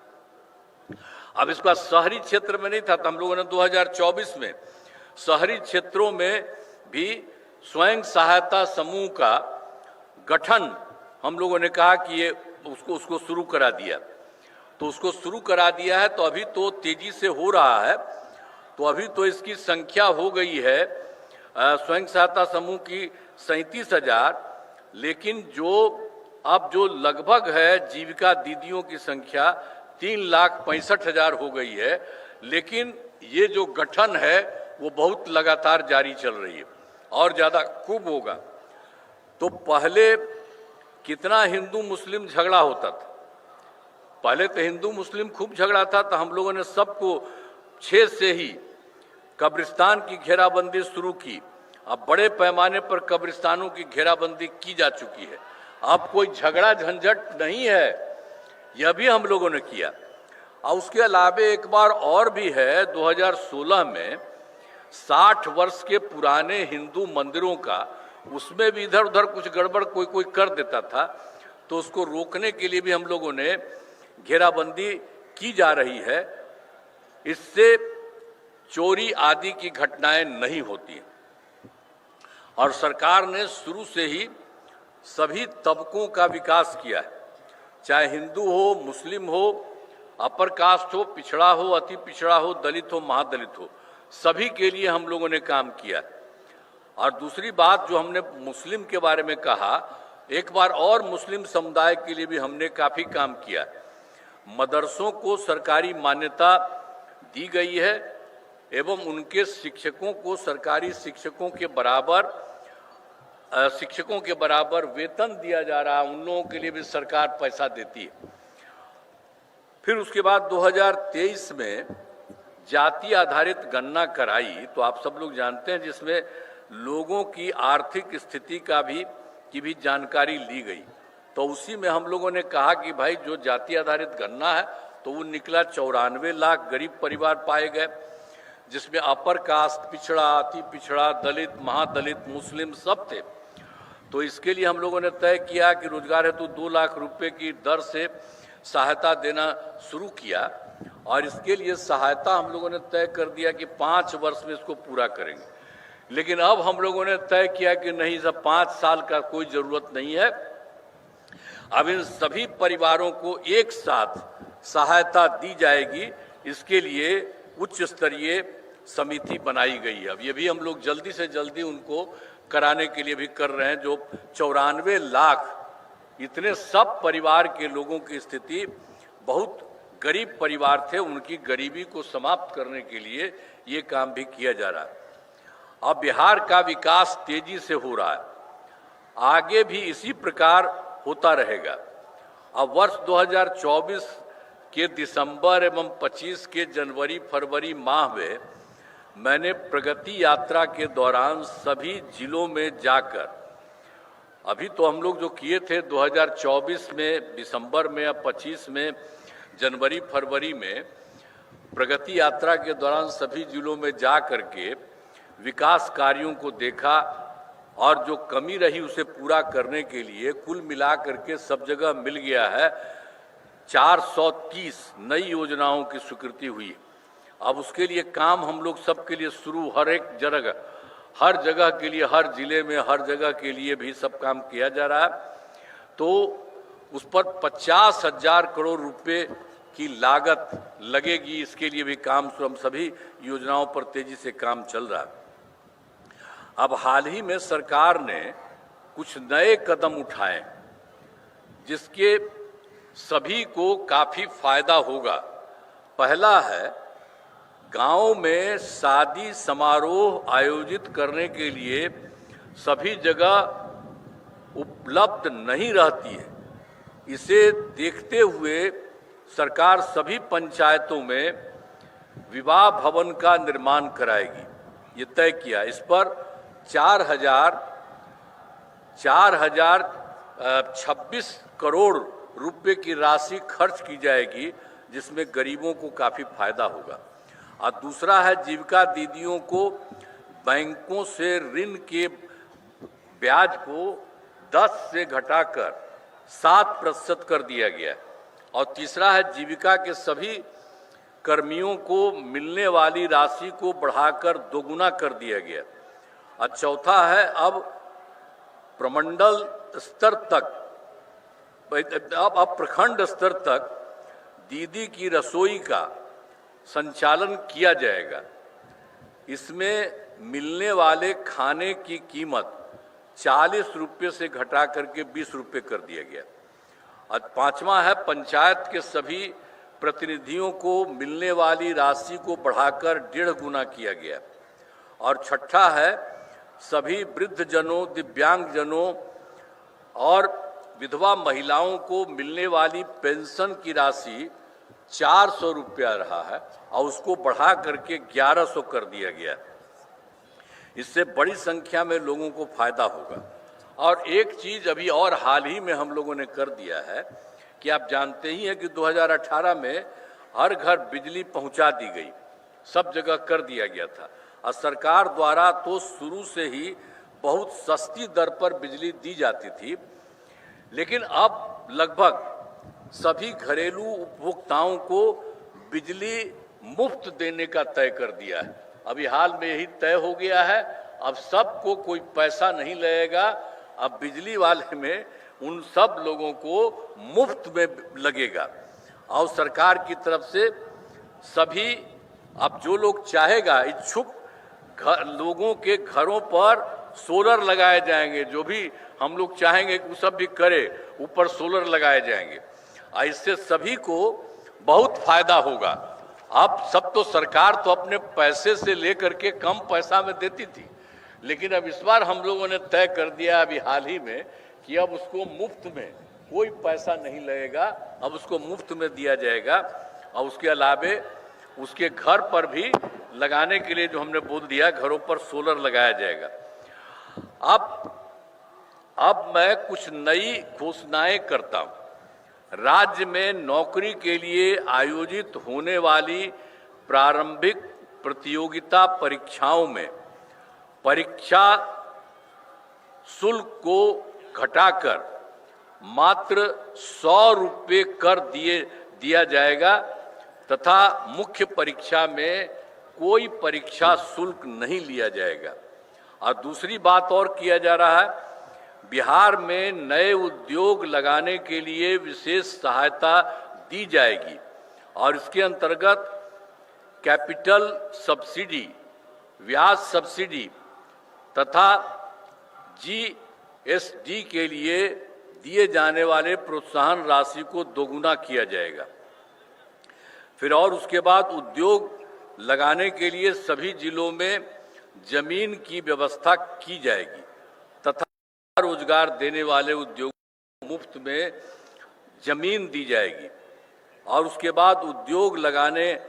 अब इसका शहरी क्षेत्र में नहीं था, तो हम लोगों ने 2024 में शहरी क्षेत्रों में भी स्वयं सहायता समूह का गठन हम लोगों ने कहा कि ये उसको शुरू करा दिया। तो उसको शुरू करा दिया है, तो अभी तो तेजी से हो रहा है। तो अभी तो इसकी संख्या हो गई है स्वयं सहायता समूह की 37,000, लेकिन जो लगभग है जीविका दीदियों की संख्या 3,65,000 हो गई है। लेकिन ये जो गठन है वो बहुत लगातार जारी चल रही है और ज़्यादा खूब होगा। तो पहले कितना हिंदू मुस्लिम झगड़ा होता था, पहले तो हिंदू मुस्लिम खूब झगड़ा था, तो हम लोगों ने सबको 6 से ही कब्रिस्तान की घेराबंदी शुरू की। अब बड़े पैमाने पर कब्रिस्तानों की घेराबंदी की जा चुकी है। अब कोई झगड़ा झंझट नहीं है, यह भी हम लोगों ने किया। और उसके अलावे एक बार और भी है, 2016 में 60 वर्ष के पुराने हिंदू मंदिरों का, उसमें भी इधर उधर कुछ गड़बड़ कोई कर देता था, तो उसको रोकने के लिए भी हम लोगों ने घेराबंदी की जा रही है। इससे चोरी आदि की घटनाएं नहीं होती और सरकार ने शुरू से ही सभी तबकों का विकास किया है, चाहे हिंदू हो, मुस्लिम हो, अपर कास्ट हो, पिछड़ा हो, अति पिछड़ा हो, दलित हो, महादलित हो, सभी के लिए हम लोगों ने काम किया। और दूसरी बात जो हमने मुस्लिम के बारे में कहा, एक बार और मुस्लिम समुदाय के लिए भी हमने काफी काम किया। मदरसों को सरकारी मान्यता दी गई है एवं उनके शिक्षकों को सरकारी शिक्षकों के बराबर वेतन दिया जा रहा है, उन लोगों के लिए भी सरकार पैसा देती है। फिर उसके बाद 2023 में जाति आधारित गणना कराई, तो आप सब लोग जानते हैं, जिसमें लोगों की आर्थिक स्थिति की भी जानकारी ली गई। तो उसी में हम लोगों ने कहा कि भाई जो जाति आधारित गणना है तो वो निकला 94 लाख गरीब परिवार पाए गए, जिसमें अपर कास्ट, पिछड़ा, अति पिछड़ा, दलित, महादलित, मुस्लिम सब थे। तो इसके लिए हम लोगों ने तय किया कि रोजगार हेतु 2 लाख रुपए की दर से सहायता देना शुरू किया और इसके लिए सहायता हम लोगों ने तय कर दिया कि 5 वर्ष में इसको पूरा करेंगे। लेकिन अब हम लोगों ने तय किया कि नहीं, सब 5 साल का कोई जरूरत नहीं है। अब इन सभी परिवारों को एक साथ सहायता दी जाएगी, इसके लिए उच्च स्तरीय समिति बनाई गई है। अब ये भी हम लोग जल्दी से जल्दी उनको कराने के लिए भी कर रहे हैं। जो 94 लाख इतने सब परिवार के लोगों की स्थिति, बहुत गरीब परिवार थे, उनकी गरीबी को समाप्त करने के लिए ये काम भी किया जा रहा है। अब बिहार का विकास तेजी से हो रहा है, आगे भी इसी प्रकार होता रहेगा। अब वर्ष 2024 के दिसंबर एवं 25 के जनवरी फरवरी माह में मैंने प्रगति यात्रा के दौरान सभी जिलों में जाकर, अभी तो हम लोग जो किए थे 2024 में दिसंबर में या 25 में जनवरी फरवरी में, प्रगति यात्रा के दौरान सभी जिलों में जा करके विकास कार्यों को देखा और जो कमी रही उसे पूरा करने के लिए कुल मिला करके सब जगह मिल गया है 430 नई योजनाओं की स्वीकृति हुई। अब उसके लिए काम हम लोग सबके लिए शुरू, हर जगह के लिए, हर जिले में, हर जगह के लिए भी सब काम किया जा रहा है। तो उस पर 50,000 करोड़ रुपए की लागत लगेगी, इसके लिए भी काम, हम सभी योजनाओं पर तेजी से काम चल रहा है। अब हाल ही में सरकार ने कुछ नए कदम उठाए जिसके सभी को काफी फायदा होगा। पहला है, गांव में शादी समारोह आयोजित करने के लिए सभी जगह उपलब्ध नहीं रहती है। इसे देखते हुए सरकार सभी पंचायतों में विवाह भवन का निर्माण कराएगी, ये तय किया। इस पर 4,026 करोड़ रुपए की राशि खर्च की जाएगी, जिसमें गरीबों को काफी फायदा होगा। और दूसरा है, जीविका दीदियों को बैंकों से ऋण के ब्याज को 10 से घटाकर 7% कर दिया गया। और तीसरा है, जीविका के सभी कर्मियों को मिलने वाली राशि को बढ़ाकर दोगुना कर दिया गया। और चौथा है, अब प्रमंडल स्तर तक, अब प्रखंड स्तर तक दीदी की रसोई का संचालन किया जाएगा। इसमें मिलने वाले खाने की कीमत 40 रुपये से घटा करके 20 रुपये कर दिया गया। और पांचवा है, पंचायत के सभी प्रतिनिधियों को मिलने वाली राशि को बढ़ाकर 1.5 गुना किया गया। और छठा है, सभी वृद्धजनों, दिव्यांगजनों और विधवा महिलाओं को मिलने वाली पेंशन की राशि 400 रुपया रहा है और उसको बढ़ा करके 1100 कर दिया गया। इससे बड़ी संख्या में लोगों को फायदा होगा। और एक चीज अभी और हाल ही में हम लोगों ने कर दिया है कि आप जानते ही हैं कि 2018 में हर घर बिजली पहुंचा दी गई, सब जगह कर दिया गया था। और सरकार द्वारा तो शुरू से ही बहुत सस्ती दर पर बिजली दी जाती थी, लेकिन अब लगभग सभी घरेलू उपभोक्ताओं को बिजली मुफ्त देने का तय कर दिया है। अभी हाल में यही तय हो गया है, अब सबको कोई पैसा नहीं लगेगा, अब बिजली वाले में उन सब लोगों को मुफ्त में लगेगा। और सरकार की तरफ से सभी, अब जो लोग चाहेगा, इच्छुक लोगों के घरों पर सोलर लगाए जाएंगे, जो भी हम लोग चाहेंगे वो सब भी करे, ऊपर सोलर लगाए जाएंगे। इससे सभी को बहुत फायदा होगा। अब सब तो सरकार तो अपने पैसे से लेकर के कम पैसा में देती थी, लेकिन अब इस बार हम लोगों ने तय कर दिया अभी हाल ही में कि अब उसको मुफ्त में, कोई पैसा नहीं लगेगा, अब उसको मुफ्त में दिया जाएगा। और उसके अलावे उसके घर पर भी लगाने के लिए जो हमने बोल दिया, घरों पर सोलर लगाया जाएगा। अब मैं कुछ नई घोषणाएं करता हूं। राज्य में नौकरी के लिए आयोजित होने वाली प्रारंभिक प्रतियोगिता परीक्षाओं में परीक्षा शुल्क को घटाकर मात्र 100 रुपये कर दिया जाएगा तथा मुख्य परीक्षा में कोई परीक्षा शुल्क नहीं लिया जाएगा। और दूसरी बात और किया जा रहा है, बिहार में नए उद्योग लगाने के लिए विशेष सहायता दी जाएगी और इसके अंतर्गत कैपिटल सब्सिडी, ब्याज सब्सिडी तथा जीएसडी के लिए दिए जाने वाले प्रोत्साहन राशि को दोगुना किया जाएगा। फिर और उसके बाद उद्योग लगाने के लिए सभी जिलों में जमीन की व्यवस्था की जाएगी तथा रोजगार देने वाले उद्योगों को मुफ्त में जमीन दी जाएगी। और उसके बाद उद्योग लगाने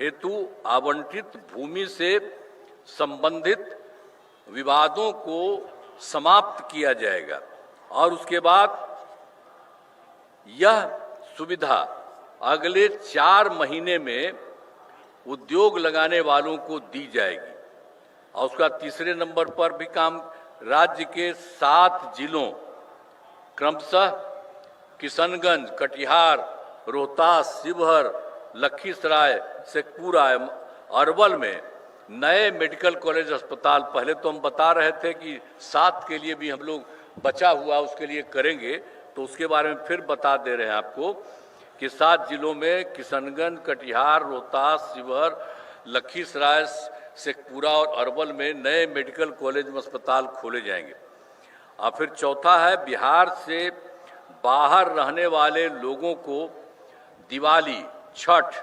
हेतु आवंटित भूमि से संबंधित विवादों को समाप्त किया जाएगा। और उसके बाद यह सुविधा अगले 4 महीने में उद्योग लगाने वालों को दी जाएगी। और उसका तीसरे नंबर पर भी काम राज्य के 7 जिलों क्रमशः किशनगंज, कटिहार, रोहतास, शिवहर, लखीसराय, शेखपुरा, अरवल में नए मेडिकल कॉलेज अस्पताल, पहले तो हम बता रहे थे कि 7 के लिए भी हम लोग बचा हुआ उसके लिए करेंगे, तो उसके बारे में फिर बता दे रहे हैं आपको कि 7 जिलों में किशनगंज, कटिहार, रोहतास, शिवहर, लखीसराय, शेखपुरा और अरवल में नए मेडिकल कॉलेज में अस्पताल खोले जाएंगे। और फिर चौथा है, बिहार से बाहर रहने वाले लोगों को दिवाली, छठ,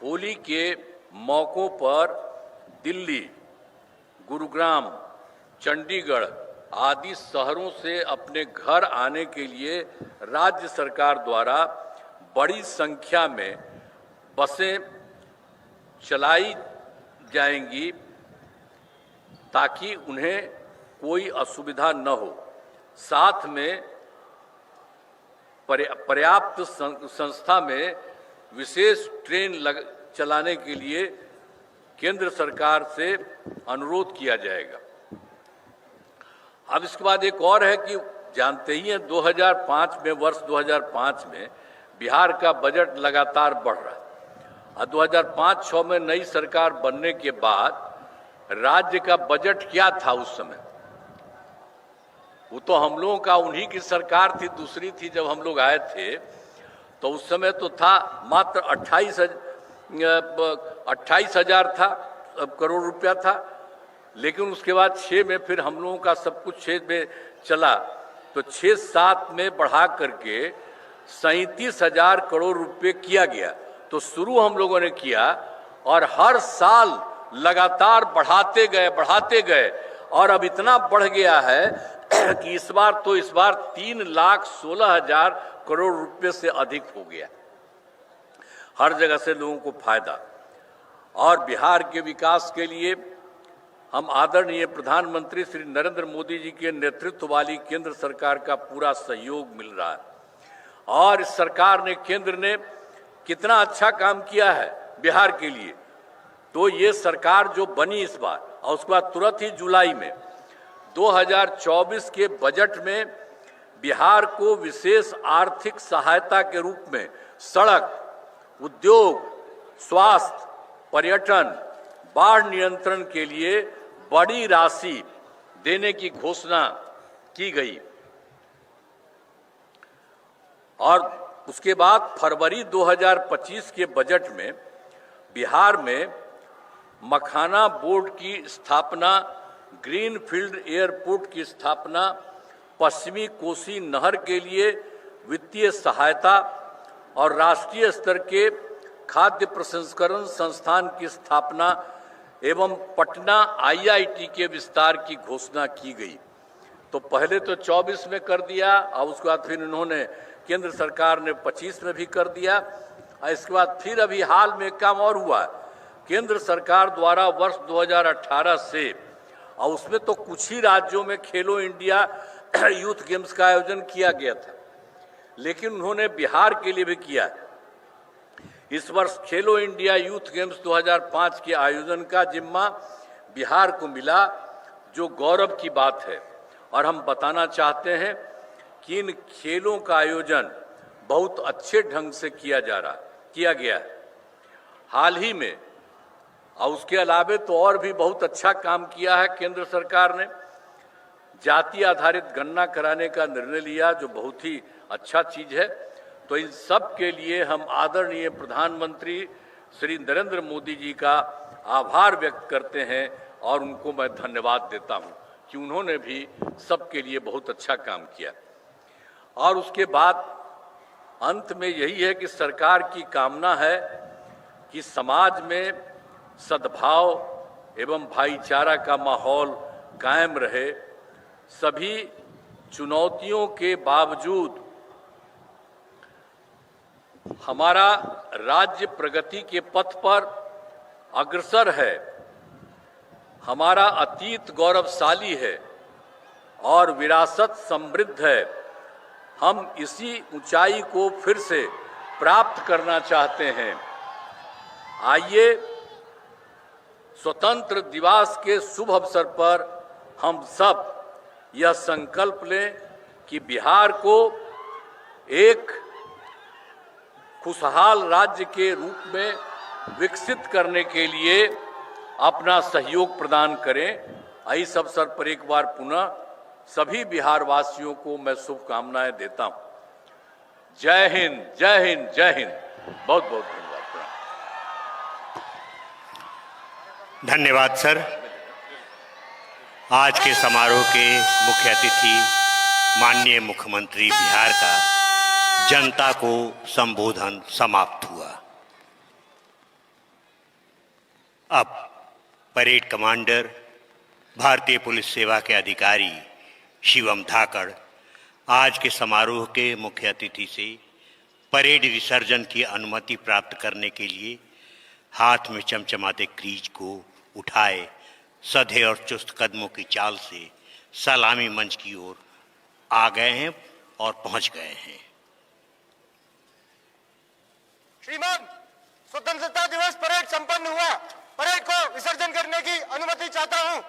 होली के मौक़ों पर दिल्ली, गुरुग्राम, चंडीगढ़ आदि शहरों से अपने घर आने के लिए राज्य सरकार द्वारा बड़ी संख्या में बसें चलाई जाएंगी ताकि उन्हें कोई असुविधा न हो। साथ में पर्याप्त संस्था में विशेष ट्रेन चलाने के लिए केंद्र सरकार से अनुरोध किया जाएगा। अब इसके बाद एक और है कि जानते ही हैं 2005 में, वर्ष 2005 में बिहार का बजट लगातार बढ़ रहा है और 2005-06 में नई सरकार बनने के बाद राज्य का बजट क्या था उस समय? वो तो हम लोगों का, उन्हीं की सरकार थी, दूसरी थी जब हम लोग आए थे, तो उस समय तो था मात्र 28,000 था करोड़ रुपया था। लेकिन उसके बाद 6 में फिर हम लोगों का सब कुछ 6 में चला, तो 6-7 में बढ़ा करके 37,000 करोड़ रुपए किया गया। तो शुरू हम लोगों ने किया और हर साल लगातार बढ़ाते गए और अब इतना बढ़ गया है कि इस बार 3,16,000 करोड़ रुपए से अधिक हो गया। हर जगह से लोगों को फायदा। और बिहार के विकास के लिए हम आदरणीय प्रधानमंत्री श्री नरेंद्र मोदी जी के नेतृत्व वाली केंद्र सरकार का पूरा सहयोग मिल रहा है। और इस सरकार ने, केंद्र ने कितना अच्छा काम किया है बिहार के लिए। तो ये सरकार जो बनी इस बार, और उसके बाद तुरंत ही जुलाई में 2024 के बजट में बिहार को विशेष आर्थिक सहायता के रूप में सड़क, उद्योग, स्वास्थ्य, पर्यटन, बाढ़ नियंत्रण के लिए बड़ी राशि देने की घोषणा की गई। और उसके बाद फरवरी 2025 के बजट में बिहार में मखाना बोर्ड की स्थापना, ग्रीनफील्ड एयरपोर्ट की स्थापना, पश्चिमी कोसी नहर के लिए वित्तीय सहायता और राष्ट्रीय स्तर के खाद्य प्रसंस्करण संस्थान की स्थापना एवं पटना IIT के विस्तार की घोषणा की गई। तो पहले तो 24 में कर दिया और उसके बाद फिर उन्होंने केंद्र सरकार ने 25 में भी कर दिया। और इसके बाद फिर अभी हाल में काम और हुआ, केंद्र सरकार द्वारा वर्ष 2018 से, और उसमें तो कुछ ही राज्यों में खेलो इंडिया यूथ गेम्स का आयोजन किया गया था, लेकिन उन्होंने बिहार के लिए भी किया। इस वर्ष खेलो इंडिया यूथ गेम्स 2005 के आयोजन का जिम्मा बिहार को मिला, जो गौरव की बात है। और हम बताना चाहते हैं कि इन खेलों का आयोजन बहुत अच्छे ढंग से किया गया है। हाल ही में, और उसके अलावे तो और भी बहुत अच्छा काम किया है केंद्र सरकार ने। जाति आधारित गणना कराने का निर्णय लिया, जो बहुत ही अच्छा चीज है। तो इन सब के लिए हम आदरणीय प्रधानमंत्री श्री नरेंद्र मोदी जी का आभार व्यक्त करते हैं और उनको मैं धन्यवाद देता हूं कि उन्होंने भी सबके लिए बहुत अच्छा काम किया। और उसके बाद अंत में यही है कि सरकार की कामना है कि समाज में सद्भाव एवं भाईचारा का माहौल कायम रहे। सभी चुनौतियों के बावजूद हमारा राज्य प्रगति के पथ पर अग्रसर है। हमारा अतीत गौरवशाली है और विरासत समृद्ध है। हम इसी ऊंचाई को फिर से प्राप्त करना चाहते हैं। आइए स्वतंत्र दिवस के शुभ अवसर पर हम सब यह संकल्प लें कि बिहार को एक खुशहाल राज्य के रूप में विकसित करने के लिए अपना सहयोग प्रदान करें। इस अवसर पर एक बार पुनः सभी बिहार वासियों को मैं शुभकामनाएं देता हूं। जय हिंद, जय हिंद, जय हिंद। बहुत बहुत धन्यवाद। धन्यवाद सर। आज के समारोह के मुख्य अतिथि माननीय मुख्यमंत्री बिहार का जनता को संबोधन समाप्त हुआ। अब परेड कमांडर, भारतीय पुलिस सेवा के अधिकारी शिवम धाकड़ आज के समारोह के मुख्य अतिथि से परेड विसर्जन की अनुमति प्राप्त करने के लिए हाथ में चमचमाते क्रीज को उठाए सधे और चुस्त कदमों की चाल से सलामी मंच की ओर आ गए हैं और पहुंच गए हैं। श्रीमान, स्वतंत्रता दिवस परेड संपन्न हुआ। परेड को विसर्जन करने की अनुमति चाहता हूं।